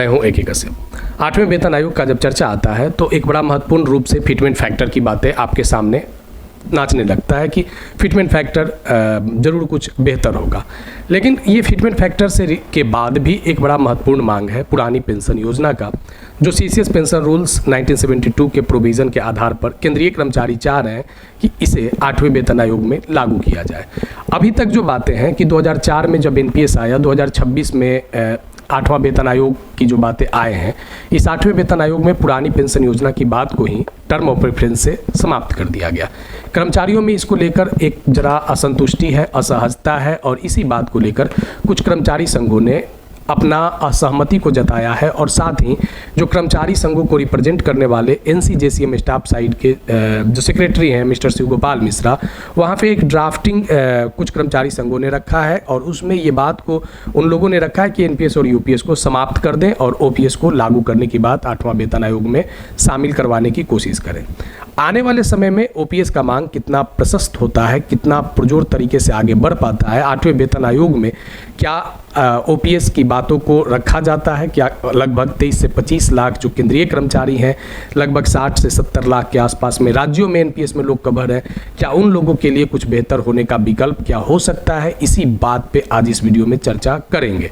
मैं हूं AK कश्यप। 8वें वेतन आयोग का जब चर्चा आता है तो एक बड़ा महत्वपूर्ण रूप से फिटमेंट फैक्टर की बातें आपके सामने नाचने लगता है कि फिटमेंट फैक्टर ज़रूर कुछ बेहतर होगा। लेकिन ये फिटमेंट फैक्टर से के बाद भी एक बड़ा महत्वपूर्ण मांग है पुरानी पेंशन योजना का, जो CCS पेंशन रूल्स 1972 के प्रोविज़न के आधार पर केंद्रीय कर्मचारी चाह रहे हैं कि इसे 8वें वेतन आयोग में लागू किया जाए। अभी तक जो बातें हैं कि 2004 में जब NPS आया, 2026 में 8वां वेतन आयोग की जो बातें आए हैं, इस 8वें वेतन आयोग में पुरानी पेंशन योजना की बात को ही टर्म ऑफ प्रेफरेंस से समाप्त कर दिया गया। कर्मचारियों में इसको लेकर एक जरा असंतुष्टि है, असहजता है और इसी बात को लेकर कुछ कर्मचारी संघों ने अपना असहमति को जताया है। और साथ ही जो कर्मचारी संघों को रिप्रेजेंट करने वाले NCJCM स्टाफ साइड के जो सेक्रेटरी हैं मिस्टर शिव गोपाल मिश्रा, वहाँ पे एक ड्राफ्टिंग कुछ कर्मचारी संघों ने रखा है और उसमें ये बात को उन लोगों ने रखा है कि NPS और UPS को समाप्त कर दें और OPS को लागू करने की बात 8वां वेतन आयोग में शामिल करवाने की कोशिश करें। आने वाले समय में OPS का मांग कितना प्रशस्त होता है, कितना पुरजोर तरीके से आगे बढ़ पाता है, 8वें वेतन आयोग में क्या OPS की बातों को रखा जाता है, क्या लगभग 23 से 25 लाख जो केंद्रीय कर्मचारी हैं, लगभग 60 से 70 लाख के आसपास में राज्यों में NPS में लोग कवर हैं, क्या उन लोगों के लिए कुछ बेहतर होने का विकल्प क्या हो सकता है, इसी बात पे आज इस वीडियो में चर्चा करेंगे।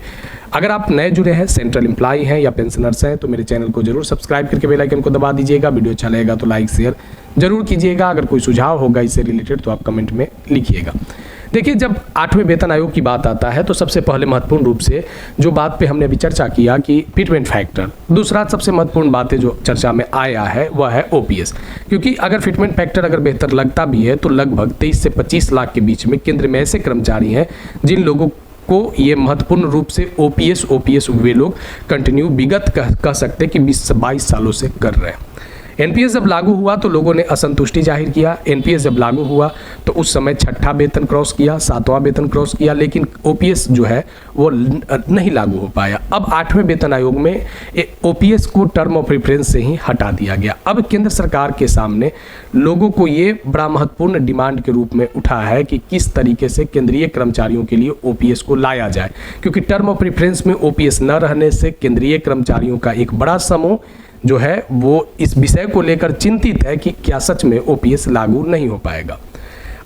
अगर आप नए जुड़े हैं, सेंट्रल एम्प्लॉय हैं या पेंशनर्स हैं तो मेरे चैनल को जरूर सब्सक्राइब करके बेल आइकन को दबा दीजिएगा। वीडियो अच्छा लगेगा तो लाइक शेयर जरूर कीजिएगा। अगर कोई सुझाव होगा इससे रिलेटेड तो आप कमेंट में लिखिएगा। देखिए, जब 8वें वेतन आयोग की बात आता है तो सबसे पहले महत्वपूर्ण रूप से जो बात पे हमने अभी चर्चा किया कि फिटमेंट फैक्टर, दूसरा सबसे महत्वपूर्ण बातें जो चर्चा में आया है वह है OPS। क्योंकि अगर फिटमेंट फैक्टर अगर बेहतर लगता भी है तो लगभग 23 से 25 लाख के बीच में केंद्र में ऐसे कर्मचारी हैं जिन लोगों को ये महत्वपूर्ण रूप से OPS वे लोग कंटिन्यू विगत कह सकते कि 20 से 22 सालों से कर रहे हैं। NPS जब लागू हुआ तो लोगों ने असंतुष्टि जाहिर किया। NPS जब लागू हुआ तो उस समय 6ठा वेतन क्रॉस किया, 7वां वेतन क्रॉस किया, लेकिन OPS जो है वो नहीं लागू हो पाया। अब 8वें वेतन आयोग में OPS को टर्म ऑफ प्रेफरेंस से ही हटा दिया गया। अब केंद्र सरकार के सामने लोगों को ये बड़ा महत्वपूर्ण डिमांड के रूप में उठा है कि किस तरीके से केंद्रीय कर्मचारियों के लिए OPS को लाया जाए, क्योंकि टर्म ऑफ प्रेफरेंस में OPS न रहने से केंद्रीय कर्मचारियों का एक बड़ा समूह जो है वो इस विषय को लेकर चिंतित है कि क्या सच में OPS लागू नहीं हो पाएगा।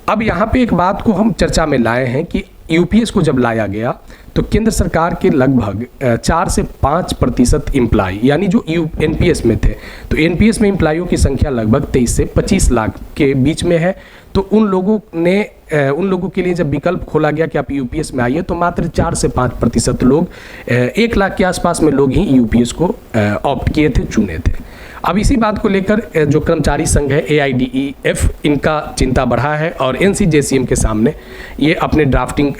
अब यहाँ पे एक बात को हम चर्चा में लाए हैं कि UPS को जब लाया गया तो केंद्र सरकार के लगभग 4 से 5% एम्प्लॉय यानी जो NPS में थे, तो NPS में एम्प्लॉयों की संख्या लगभग 23 से 25 लाख के बीच में है। तो उन लोगों के लिए जब विकल्प खोला गया कि आप UPS में आइए तो मात्र 4 से 5% लोग, 1 लाख के आसपास में लोग ही UPS को ऑप्ट किए थे, चुने थे। अब इसी बात को लेकर जो कर्मचारी संघ है AIDEF, इनका चिंता बढ़ा है और NCJCM के सामने ये अपने ड्राफ्टिंग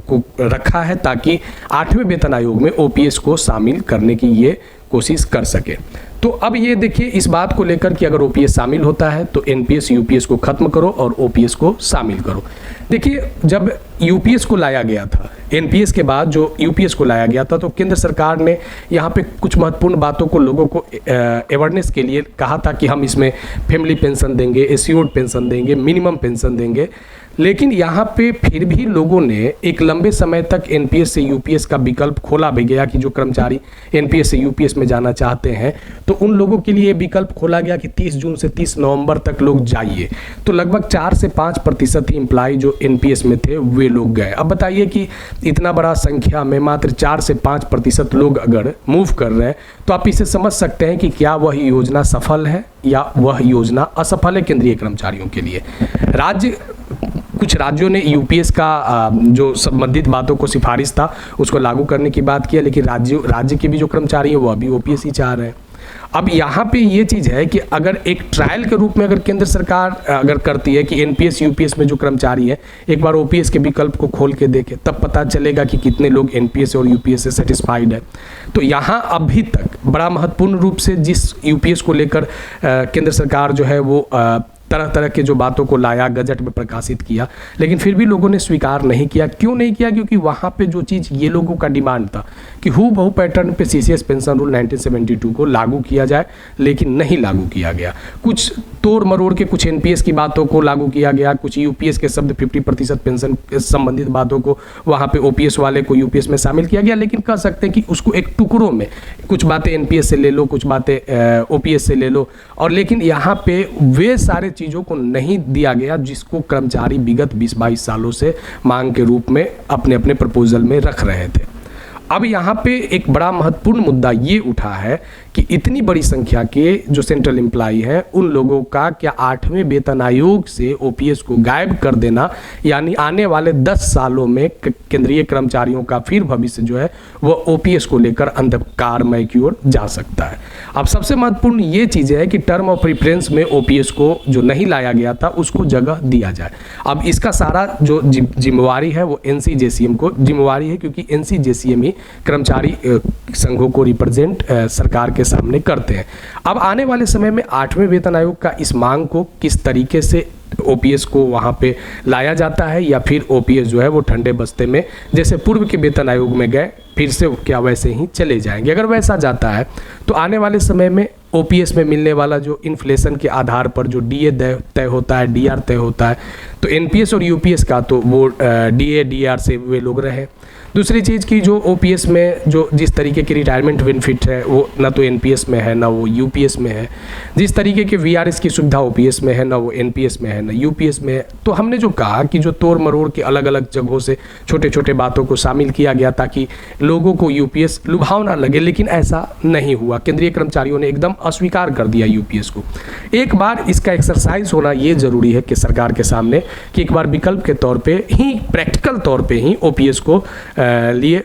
को रखा है ताकि 8वें वेतन आयोग में OPS को शामिल करने की ये कोशिश कर सके। तो अब ये देखिए इस बात को लेकर कि अगर OPS शामिल होता है तो NPS UPS को खत्म करो और OPS को शामिल करो। देखिए, जब UPS को लाया गया था, NPS के बाद जो UPS को लाया गया था, तो केंद्र सरकार ने यहाँ पे कुछ महत्वपूर्ण बातों को लोगों को अवेयरनेस के लिए कहा था कि हम इसमें फैमिली पेंशन देंगे, एश्योर्ड पेंशन देंगे, मिनिमम पेंशन देंगे। लेकिन यहाँ पे फिर भी लोगों ने एक लंबे समय तक NPS से UPS का विकल्प खोला भी गया कि जो कर्मचारी NPS से UPS में जाना चाहते हैं तो उन लोगों के लिए विकल्प खोला गया कि 30 जून से 30 नवंबर तक लोग जाइए। तो लगभग 4 से 5% ही एम्प्लॉय जो NPS में थे वे लोग गए। अब बताइए कि इतना बड़ा संख्या में मात्र 4 से 5% लोग अगर मूव कर रहे हैं तो आप इसे समझ सकते हैं कि क्या वह योजना सफल है या वह योजना असफल है केंद्रीय कर्मचारियों के लिए। कुछ राज्यों ने UPS का जो संबंधित बातों को सिफारिश था उसको लागू करने की बात किया, लेकिन राज्य के भी जो कर्मचारी हैं वो अभी OPS ही चाह रहे हैं। अब यहाँ पे ये चीज़ है कि अगर एक ट्रायल के रूप में अगर केंद्र सरकार अगर करती है कि NPS UPS में जो कर्मचारी है एक बार OPS के विकल्प को खोल के देखे, तब पता चलेगा कि कितने लोग NPS और UPS से सेटिस्फाइड है। तो यहाँ अभी तक बड़ा महत्वपूर्ण रूप से जिस UPS को लेकर केंद्र सरकार जो है वो तरह तरह के जो बातों को लाया, गजट में प्रकाशित किया, लेकिन फिर भी लोगों ने स्वीकार नहीं किया। क्यों नहीं किया? क्योंकि वहाँ पे जो चीज़ ये लोगों का डिमांड था कि हूबहू पैटर्न पे सीसीएस पेंशन रूल 1972 को लागू किया जाए, लेकिन नहीं लागू किया गया। कुछ तोड़ मरोड़ के कुछ एनपीएस की बातों को लागू किया गया, कुछ यूपीएस के शब्द 50% पेंशन संबंधित बातों को वहाँ पे ओपीएस वाले को यूपीएस में शामिल किया गया, लेकिन कह सकते हैं कि उसको एक टुकड़ों में कुछ बातें एनपीएस से ले लो, कुछ बातें ओपीएस से ले लो, और लेकिन यहाँ पे वे सारे चीज़ों को नहीं दिया गया जिसको कर्मचारी विगत 20-22 सालों से मांग के रूप में अपने अपने प्रपोजल में रख रहे थे। अब यहाँ पे एक बड़ा महत्वपूर्ण मुद्दा ये उठा है कि इतनी बड़ी संख्या के जो सेंट्रल एम्प्लॉई हैं उन लोगों का क्या 8वें वेतन आयोग से ओपीएस को गायब कर देना, यानी आने वाले 10 सालों में केंद्रीय कर्मचारियों का फिर भविष्य जो है वो ओपीएस को लेकर अंधकारमय की ओर जा सकता है। अब सबसे महत्वपूर्ण ये चीज़ है कि टर्म ऑफ प्रेफरेंस में ओपीएस को जो नहीं लाया गया था उसको जगह दिया जाए। अब इसका सारा जो जिम्मेवारी है वो एनसीजेसीएम को जिम्मेवारी है, क्योंकि एनसीजेसीएम ही कर्मचारी संघों को रिप्रेजेंट सरकार के सामने करते हैं। अब आने वाले समय में 8वें वेतन आयोग का इस मांग को किस तरीके से ओपीएस को वहाँ पे लाया जाता है, या फिर ओपीएस जो है वो ठंडे बस्ते में जैसे पूर्व के वेतन आयोग में गए फिर से क्या वैसे ही चले जाएंगे। अगर वैसा जाता है तो आने वाले समय में ओपीएस में मिलने वाला जो इन्फ्लेशन के आधार पर जो डीए तय होता है, डीआर तय होता है, तो एनपीएस और यूपीएस का तो वो डीए डीआर से वे लोग रहे। दूसरी चीज़ की जो ओपीएस में जो जिस तरीके की रिटायरमेंट बेनिफिट है वो ना तो एनपीएस में है ना वो यूपीएस में है। जिस तरीके के वीआरएस की सुविधा ओपीएस में है ना वो एनपीएस में है ना यूपीएस में है। तो हमने जो कहा कि जो तोड़ मरोड़ के अलग अलग जगहों से छोटे छोटे बातों को शामिल किया गया ताकि लोगों को यूपीएस लुभावना लगे, लेकिन ऐसा नहीं हुआ। केंद्रीय कर्मचारियों ने एकदम अस्वीकार कर दिया यूपीएस को। एक बार इसका एक्सरसाइज होना ये जरूरी है कि सरकार के सामने कि एक बार विकल्प के तौर पे ही, प्रैक्टिकल तौर पे ही ओपीएस को लिए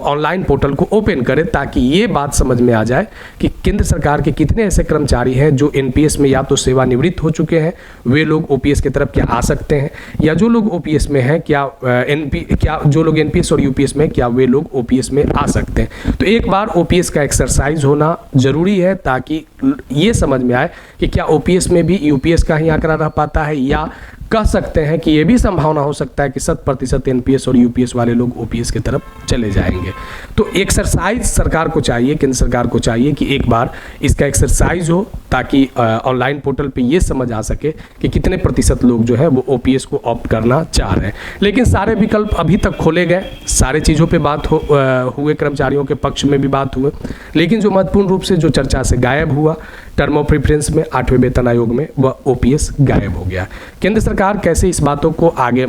ऑनलाइन पोर्टल को ओपन करें, ताकि ये बात समझ में आ जाए कि केंद्र सरकार के कितने ऐसे कर्मचारी हैं जो एनपीएस में या तो सेवानिवृत्त हो चुके हैं, वे लोग ओपीएस की तरफ क्या आ सकते हैं, या जो लोग ओपीएस में हैं क्या जो लोग एनपीएस और यूपीएस में क्या वे लोग ओपीएस में आ सकते हैं। तो एक बार ओपीएस का एक्सरसाइज होना जरूरी है ताकि ये समझ में आए कि क्या ओपीएस में भी यूपीएस का ही आंकड़ा रह पाता है, या कह सकते हैं कि ये भी संभावना हो सकता है कि 100% एनपीएस और यूपीएस वाले लोग ओपीएस की तरफ चले जाएंगे। तो एक्सरसाइज सरकार को चाहिए, केंद्र सरकार को चाहिए कि एक बार इसका एक्सरसाइज हो ताकि ऑनलाइन पोर्टल पे ये समझ आ सके कि कितने प्रतिशत लोग जो है वो ओपीएस को ऑप्ट करना चाह रहे हैं। लेकिन सारे विकल्प अभी तक खोले गए, सारे चीज़ों पे बात हुए, कर्मचारियों के पक्ष में भी बात हुए, लेकिन जो महत्वपूर्ण रूप से जो चर्चा से गायब हुआ टर्म ऑफ प्रेफरेंस में 8वें वेतन आयोग में, वह ओपीएस गायब हो गया। केंद्र सरकार कैसे इस बातों को आगे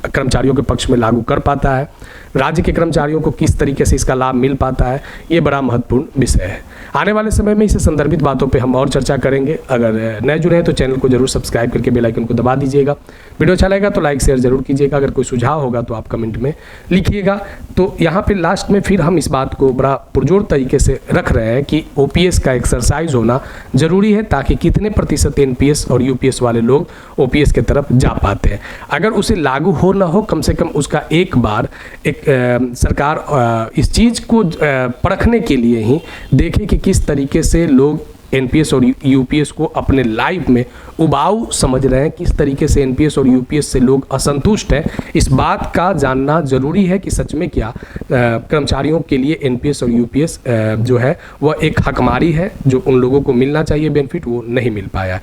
कर्मचारियों के पक्ष में लागू कर पाता है, राज्य के कर्मचारियों को किस तरीके से इसका लाभ मिल पाता है, ये बड़ा महत्वपूर्ण विषय है। आने वाले समय में इसे संदर्भित बातों पे हम और चर्चा करेंगे। अगर नए जुड़े हैं तो चैनल को जरूर सब्सक्राइब करके बेल आइकन को दबा दीजिएगा। वीडियो अच्छा लगेगा तो लाइक शेयर जरूर कीजिएगा। अगर कोई सुझाव होगा तो आप कमेंट में लिखिएगा। तो यहाँ पे लास्ट में फिर हम इस बात को बड़ा पुरजोर तरीके से रख रहे हैं कि ओपीएस का एक्सरसाइज होना जरूरी है ताकि कितने प्रतिशत एनपीएस और यूपीएस वाले लोग ओपीएस की तरफ जा पाते हैं। अगर उसे लागू हो ना हो, कम से कम उसका एक बार सरकार इस चीज़ को परखने के लिए ही देखे कि किस तरीके से लोग एनपीएस और यूपीएस को अपने लाइफ में उबाऊ समझ रहे हैं, किस तरीके से एनपीएस और यूपीएस से लोग असंतुष्ट हैं। इस बात का जानना जरूरी है कि सच में क्या कर्मचारियों के लिए एनपीएस और यूपीएस जो है वह एक हकमारी है, जो उन लोगों को मिलना चाहिए बेनिफिट, वो नहीं मिल पाया है।